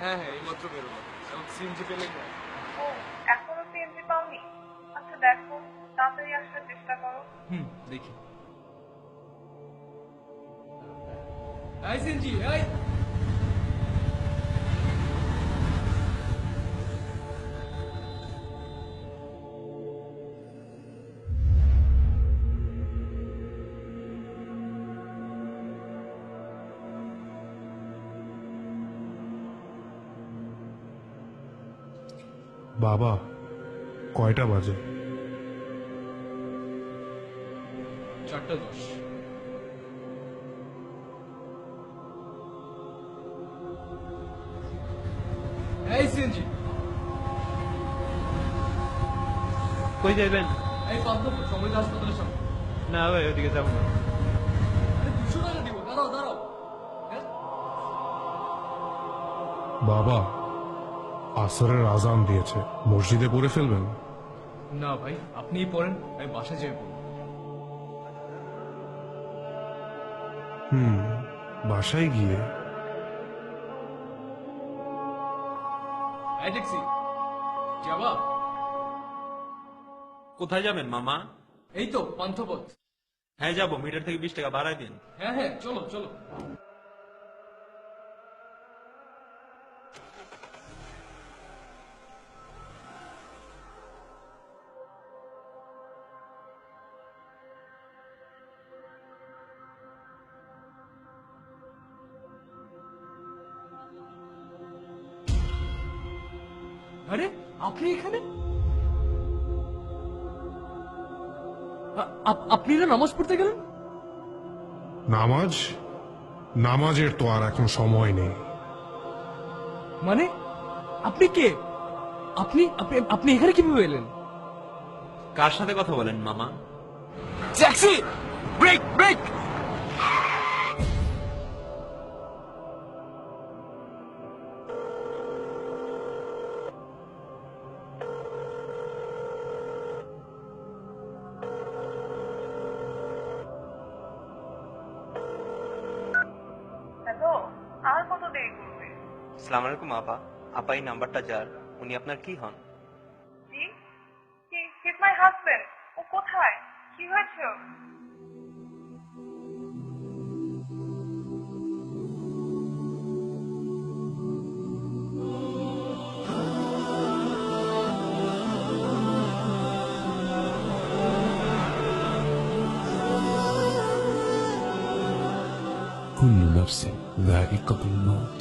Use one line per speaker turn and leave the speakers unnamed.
হ্যাঁ হ্যাঁ, এইমাত্র বেরোলো। এখন সিএনজি পেলে না।
ও, এখনো সিএনজি পাওনি? আচ্ছা দেখো, তাড়াতাড়ি আসার চেষ্টা করো।
দেখি। এই সিএনজি, এই
বাবা, কয়টা বাজে?
4:10। এই সিএনজি,
কই যাইবেন?
এই পান্থপথ সমৃদ্ধ হাসপাতালের সামনে।
না ভাই, ওদিকে যাবো না।
আরে 200 টাকা দিব, দাঁড়াও দাঁড়াও। হ্যাঁ?
বাবা, আসরের আজান দিয়েছে, মসজিদে পড়ে ফেলবেন?
না ভাই, আপনিই পড়েন, আমি বাসায় যেয়ে পড়ব।
বাসায় গিয়ে?
এই ট্যাক্সি যাবা?
কোথায় যাবেন মামা?
এই তো পান্থপথ।
হ্যাঁ যাবো, মিটার থেকে 20 টাকা বাড়াই দিন।
হ্যাঁ হ্যাঁ, চলো চলো। আরে আপনি এখানে? আপনি না নামাজ পড়তে গেলেন?
নামাজ? নামাজের তো আর এখন সময় নেই।
মানে আপনি কে? আপনি আপনি আপনি এখানে কিভাবে এলেন?
কার সাথে কথা বলেন মামা?
Taxi, brake brake.
হ্যালো, আর কত দেরি করবে?
আসসালামু আলাইকুম আপা। আপা, এই নাম্বারটা যার, উনি আপনার কি হন?
জি, হিজ মাই হাজবেন্ড। ও কোথায়? কি হয়েছে ওর?
كل نفس ذائقة الموت